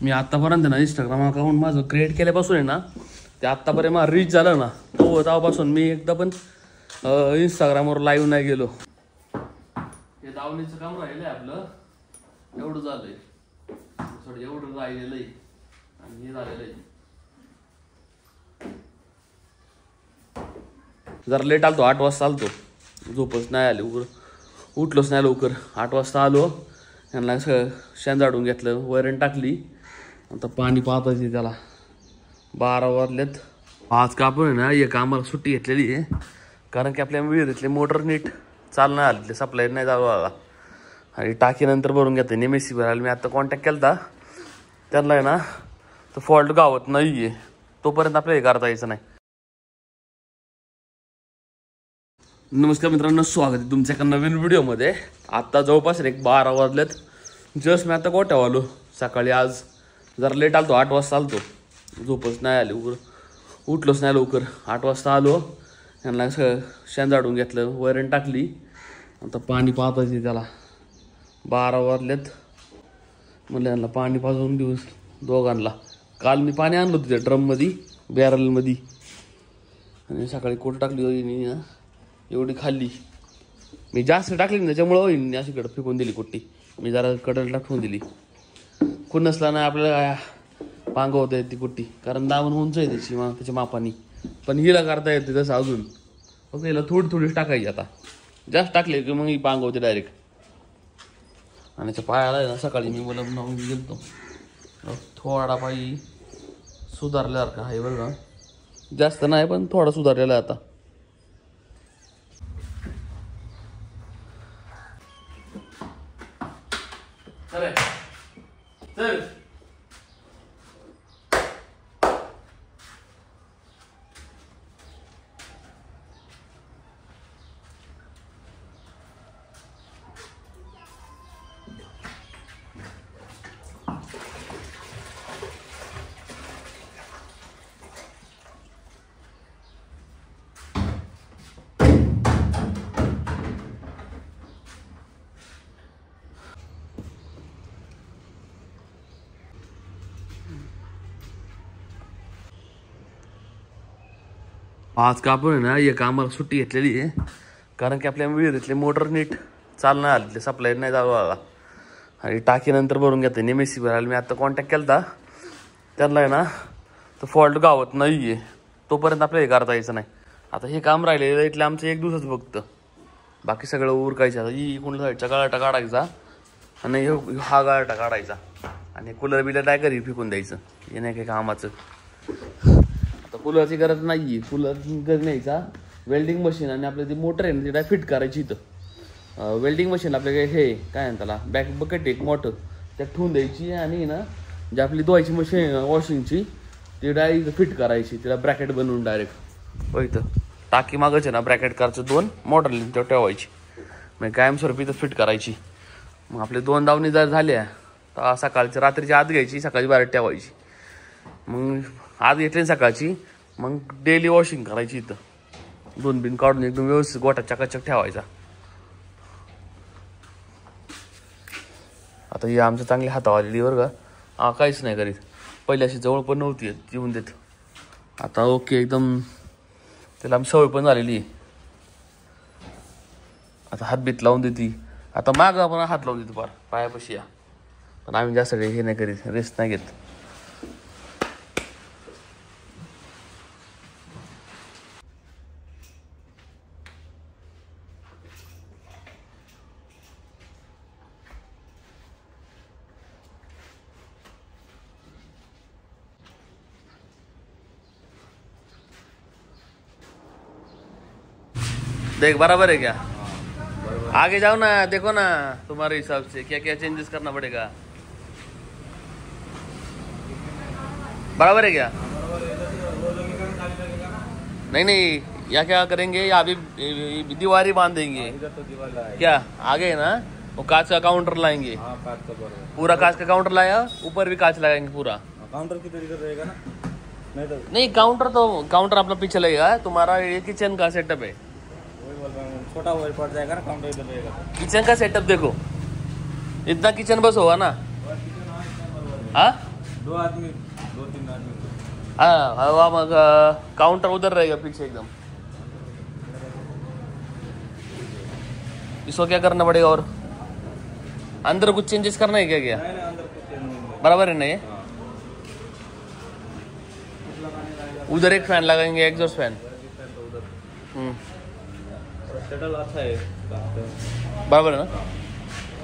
मी आत्तापर्यंत ना Instagram account माझं क्रिएट केल्यापासून आहे ना ते आत्तापर्यंत मला रीच झालं ना तेव्हापासून मी एकदा पण इंस्टाग्रामवर लाईव्ह नाही गेलो. हे दावणीचं काम राहिलंय आपलं, एवढं झालंय, थोडं एवढं राहिलेलं आहे आणि हे झालेलं आहे. जरा लेट आलतो, 8 वाजता आलतो, झोपच नाही आली, उठलोच नाही लवकर. 8 वाजता आलो, यांना शेण झाडून घेतलं, वैरण टाकली, आता पाणी पाहतायचे त्याला. 12 वाजलेत. आज का आपण आहे ना एक आम्हाला सुट्टी घेतलेली आहे, कारण की आपल्या विहिरीतले मोटर नीट चालणार आले, सप्लाय नाही चालू आला आणि टाकीनंतर भरून घेते. नेमेसी भरायला मी आता कॉन्टॅक्ट केला होता त्यांना, आहे ना तो फॉल्ट गावत नाही आहे तोपर्यंत आपल्याला हे करता यायचं नाही. नमस्कार मित्रांनो, स्वागत आहे तुमच्या एका नवीन व्हिडिओमध्ये. आत्ता जवळपास 12 वाजलेत. जस्ट मी आता गोठ्यावर आलो. सकाळी आज जरा लेट आलतो, 8 वाजता आलतो, झोपच नाही आली, उठलोच नाही लवकर. 8 वाजता आलो, यांना शेण झाडून घेतलं, वैरण टाकली, आता पाणी पाहतायचे त्याला. 12 वाजलेत. म्हणलं यांना पाणी पाजून देऊ दोघांना. काल मी पाणी आणलं होतं त्या ड्रममध्ये, बॅरलमध्ये, आणि सकाळी कोट टाकली होती एवढी खाल्ली. मी जास्त टाकली ना त्याच्यामुळं होईन अशीकडं फेकून दिली कुट्टी. मी जरा कडल टाकून दिली. कोण नसला ना आपल्याला पांगवता येते कुट्टी, कारण दावण उंच आहे त्याच्या मापानी. पण हिला करता येते तसं अजून, फक्त हिला थोडी थोडीच टाकायची. आता जास्त टाकले की मग ही पांगवते डायरेक्ट. आणि त्या पायाला आहे ना सकाळी मी मला नावून गेलतो, थोडा पायी सुधारल्यासारखा आहे बरं का, जास्त नाही पण थोडा सुधारलेला आहे आता. चल आज का आपण आहे ना एक आम्हाला सुट्टी घेतलेली आहे, कारण की आपल्या विहिरीतले मोटर नीट चालणार आले, सप्लाय नाही चालू आला आणि टाकीनंतर भरून घेते. नेमेसी भरायला मी आता कॉन्टॅक्ट केला होता त्यांना, आहे ना तो फॉल्ट गावत नाही आहे तोपर्यंत आपल्याला हे करता यायचं नाही. आता हे काम राहिलेलं इथलं आमचं 1 दिवसच फक्त, बाकी सगळं उरकायचं. आता ही कोणत्या साईडचा गाळाटा काढायचा आणि हा गाळाटा काढायचा आणि कूलर बिलर काय करी फेकून द्यायचं. हे नाही काही कामाचं. कूलरची गरज नाही आहे, कूलर गरज न्यायचा वेल्डिंग मशीन आणि आपलं ती मोटर आहे ना ती फिट करायची. इथं वेल्डिंग मशीन आपल्या हे काय म्हणतात त्याला, बॅक बकेट एक मोटर त्यात ठेवून द्यायची आणि ना जी आपली धुवायची मशीन वॉशिंगची ती डायरेक्ट फिट करायची, तिला ब्रॅकेट बनवून डायरेक्ट इथं टाकी मागच आहे ना ब्रॅकेट करायचं, 2 मोटर तेव्हा ठेवायची, मग कायमस्वरूपी इथं फिट करायची. मग आपले 2 दावणी जर झाल्या तर सकाळची रात्रीची आत घ्यायची, सकाळची बाहेर ठेवायची. मग आज घेतली सकाळची, मग डेली वॉशिंग करायची. इथं 2 बिन काढून एकदम व्यवस्थित गोठा चकाचक ठेवायचा. आता ही आमचं चांगली हातावाली बरं का, काहीच नाही करीत. पहिली अशी जवळ पण नव्हती येऊन देत, आता ओके एकदम त्याला आमची सवय पण झालेली आहे. आता हातबीत लावून देते, आता मागं आपण हात लावून देतो पायापाशी या, पण आम्ही जास्त हे नाही करीत, रेस्ट नाही घेत. देख बराबर है क्या? आगे जाओ ना, देखो ना तुम्हारे हिसाब से क्या क्या चेंजेस करना पड़ेगा. बराबर है क्या? नहीं या क्या करेंगे, या अभी दीवारी बांधेंगे क्या? आगे है ना वो कांच का काउंटर लाएंगे, पूरा कांच का काउंटर लाया, ऊपर भी कांच लगाएंगे पूरा. काउंटर किधर इधर रहेगा ना? नहीं काउंटर अपना पीछे लगेगा. तुम्हारा ये किचन का सेटअप है, छोटा वो पड़ जाएगा ना, काउंटर इधर रहेगा. किचन का सेटअप देखो, इतना किचन बस होगा ना. हाँ 2 आदमी 2-3 आदमी। हाँ मग काउंटर उधर रहेगा पीछे एकदम। इसको क्या करना पड़ेगा और अंदर कुछ चेंजेस करना है क्या? नहीं अंदर कुछ नहीं। बराबर है ना ये? उधर एक फैन लगाएंगे, एग्जॉस्ट फैन। शटल अच्छा है बराबर है ना?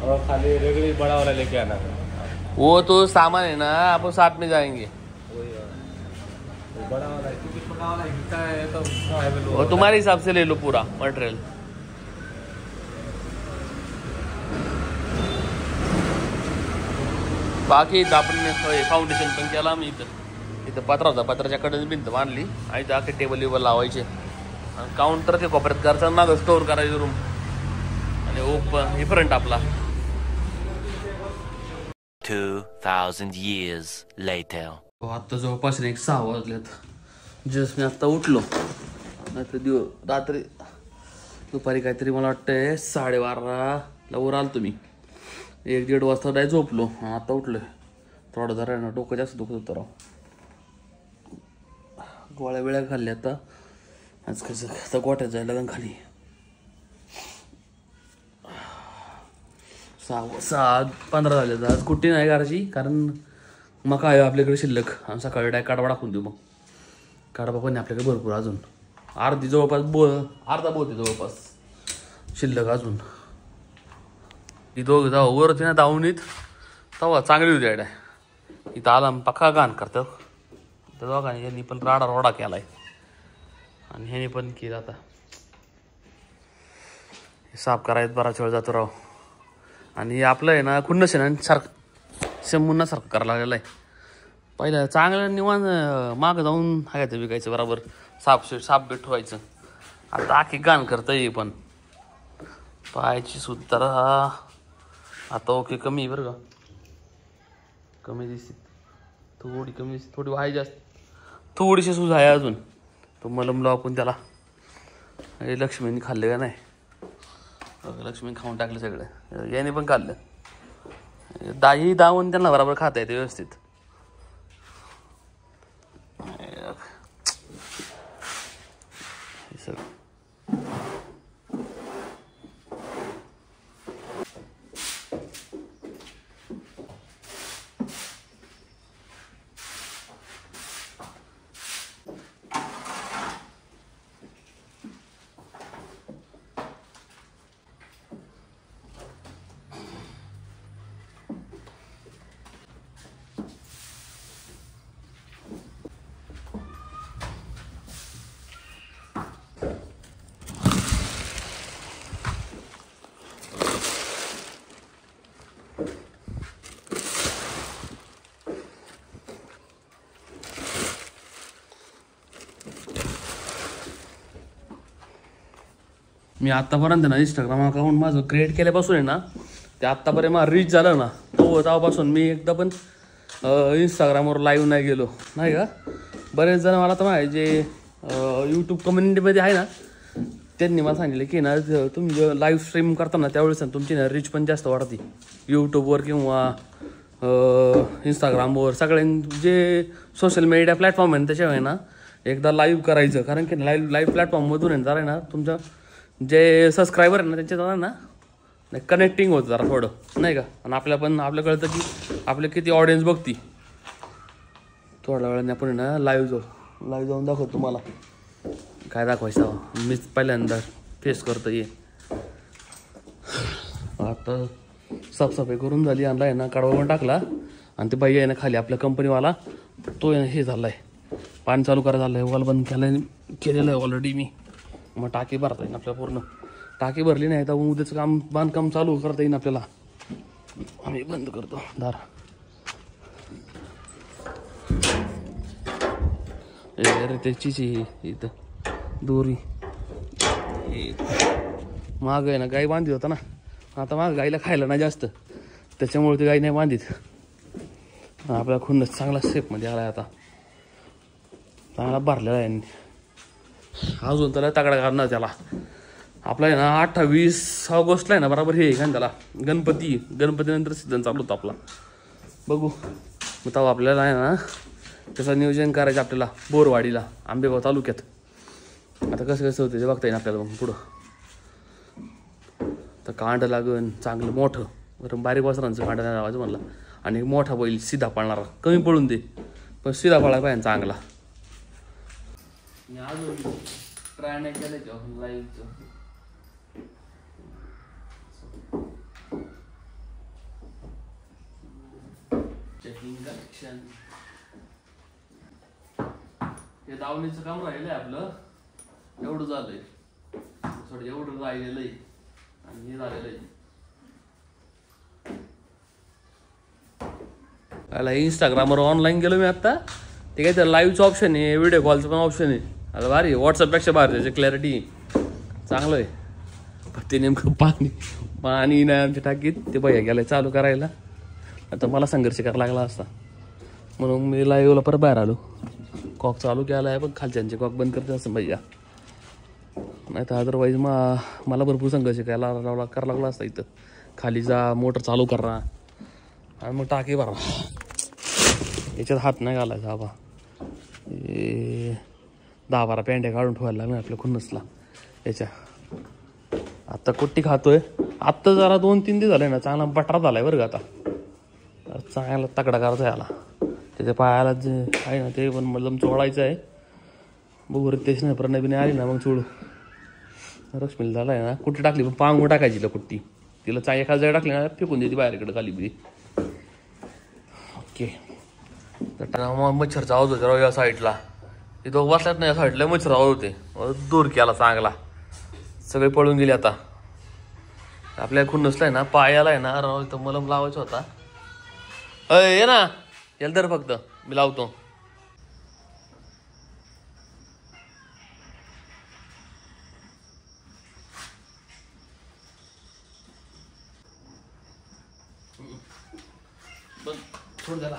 और खाली रेगड़ी बड़ा वाला लेके आना है। वो तो सामान है ना, आप साथ में जाएंगे। वही बड़ा वाला है, क्योंकि छोटा वाला हिस्सा है तो वो तुम्हारे हिसाब से ले लो पूरा मटेरियल। बाकी इथं आपण फाउंडेशन पण केला आम्ही इथं पत्रा होता, पत्राच्या कडेने भिंत बांधली आणि इथं अख्खे टेबल वेबल लावायचे आणि काउंटर ते कोपऱ्यात करायचं, मागं स्टोअर करायचं रूम आणि ओपन हे फ्रंट आपला। 2000 years later. आता जवळपास 6 वाजलेत। जस्ट मी आता उठलो, नाही रात्री दुपारी काहीतरी मला वाटतंय 12:30ला वर आलो तुम्ही, 1-1.5 वाजता नाही झोपलो। आता उठलोय, थोडं जरा ना डोकं जास्त दुखत होतं राव, गोळ्या वेळ्या खाल्ल्या आता। आज कसं आता गोठ्यात जायला लागेल खाली। 6:15 झाले, आज कुठे नाही करायची, कारण मग काय आपल्याकडे शिल्लक, आणि सकाळी डाय काढवा टाकून देऊ। मग काढवा पण आपल्याकडे भरपूर, अजून अर्धी जवळपास अर्धा बोत आहे जवळपास शिल्लक अजून। ती दोघं जाऊ वर होती ना दावणीत, तेव्हा चांगली होती डाय। इथं आला पक्का गाण करतं त्या दोघांनी, यांनी पण राडा रोडा केलाय आणि ह्याने पण केलं। आता साफ करायचं बराच वेळ जातो राव, आणि आपलं आहे ना खुन्नस आहे ना सारखं शंभूंनासारखं करायला लागलेलं आहे। पहिलं चांगलं निवांत मागं जाऊन हागायचं विकायचं, बरोबर साफ बीट ठेवायचं। आता आखी गाण करतं हे पण, पायाची सुद्धा आता ओके कमी आहे बरं का, कमी दिसते थोडी, कमी दिसते थोडी, आहे जास्त थोडीशी सूज आहे अजून। तो मलम लावू आपण त्याला, हे लक्ष्मीने खाल्ले का नाही? लक्ष्मी खाऊन टाकलं सगळं, याने पण खाल्लं। दाही दावून त्यांना बरोबर खाता येते व्यवस्थित। मी आत्तापर्यंत ना इंस्टाग्राम अकाउंट माझं क्रिएट केल्यापासून आहे ना, ते आत्तापर्यंत मला रीच झालं ना, तेव्हापासून मी एकदा पण इंस्टाग्रामवर लाईव्ह नाही गेलो नाही का। बरेच जण मला तर माहिती जे यूट्यूब कम्युनिटीमध्ये आहे ना, त्यांनी मला सांगितलं की ना तुम्ही लाईव्ह स्ट्रीम करताना त्यावेळेस तुमची ना रीच पण जास्त वाढते यूट्यूबवर किंवा इंस्टाग्रामवर, सगळ्यां जे सोशल मीडिया प्लॅटफॉर्म आहे ना त्याच्यावर ना एकदा लाईव्ह करायचं, कारण की लाईव्ह प्लॅटफॉर्ममधून आहे जरा ना तुमचं जे सबस्क्रायबर आहे ना त्यांच्या जरा ना कनेक्टिंग होतं जरा थोडं नाही का, आणि आपल्या कळतं की आपले किती ऑडियन्स बघती। थोड्या वेळाने आपण ना लाईव्ह जाऊन दाखवतो तुम्हाला काय दाखवायचं, मीच पहिल्यांदा फेस करतो ये। आता साफसफाई करून झाली, आणला आहे ना काढवा पण टाकला, आणि ते बाई आहे ना खाली आपल्या कंपनीवाला तो हे झाला आहे, पाणी चालू करायला झालं आहे, वॉल बंद केलेलं आहे ऑलरेडी मी। मग टाकी भरता येईन आपल्या, पूर्ण टाकी भरली नाही तर उद्याचं बांधकाम चालू करता येईन आपल्याला। आम्ही बंद करतो दार। अरे त्याचीच इथं दोरी माग आहे ना, गाई बांधित होता ना, आता माग गाईला खायला नाही जास्त, त्याच्यामुळे ती गाई नाही बांधित। आपला खुन्नस चांगला शेपमध्ये आला आहे, आता चांगला भरलेला आहे, अजून त्याला तगडा करणार त्याला। आपला आहे ना 28 ऑगस्टला आहे ना बरोबर हे का त्याला गणपती नंतर सीझन चालू होता आपला, बघू मग तेव्हा आपल्याला आहे ना त्याचं नियोजन करायचं आपल्याला बोरवाडीला आंबेगाव तालुक्यात. आता कसं कसं होतं ते बघता येईल आपल्याला मग पुढं. तर कांड लागन चांगलं मोठं, बरं बारीक वासरांचं कांड नाही लावायचं म्हणलं. आणि मोठा बैल सीधा पळणारा, कमी पळून दे पण सीधा पळायला पाहिजे चांगला. अजून ट्राय नाही केलं की लाईव्हचं. चेकिंग कलेक्शन हे दावणीचं काम राहिलंय आपलं. एवढं झालंय, थोडं एवढं राहिलेलं आहे आणि हे झालेलं आहे. याला इंस्टाग्रामवर ऑनलाईन गेलो मी आता. ते काय तर लाईव्हचं ऑप्शन आहे, व्हिडिओ कॉलचं पण ऑप्शन आहे. आता भारी आहे, व्हॉट्सअपपेक्षा भारी त्याची क्लॅरिटी चांगलं आहे. पण ते नेमकं पाणी नाही आमच्या टाकीत, ते भैया गेलाय चालू करायला. आता मला संघर्ष करायला लागला असता म्हणून मी लाईव्हला परत बाहेर आलो. कॉक चालू केला आहे पण खालच्यांचे कॉक बंद करते असं भैया, नाही तर अदरवाईज मला भरपूर संघर्ष करायला लागला असता. इथं खाली जा, मोटर चालू करा आणि मग टाकी भरा. याच्यात हात नाही घालायचा बाबा. 10-12 पेंड्या काढून ठेवायला लागणार आपल्या खुन्नसला याच्या. आत्ता कुट्टी खातोय. आत्ता जरा 2-3 दिवस झाले ना चांगला बटरा झालाय बरं का. आता चांगला तकडा करायचा याला. त्याच्या पायाला जे आहे ना ते पण मलम चोळायचं आहे. बघू तेच नाही प्रणयबीने आली ना मग चोळू. रश्मीला झाला आहे ना कुट्टी टाकली पण पांगू टाकायची तिला कुट्टी. तिला एखाद्या जागी टाकली ना फेकून देते बाहेर इकडे खाली बी. ओके. तर मग मच्छरचा आवाज होते राव या साईडला. इथं बसल्यात ना या साईडला मच्छर आवाज होते. दूर केला चांगला, सगळे पळून गेले. आता आपल्या खुन्नसला आहे ना पायाला आहे ना राव इथं मलम लावायचा होता. ये ना याला तर फक्त मी लावतो. बघ सोड त्याला.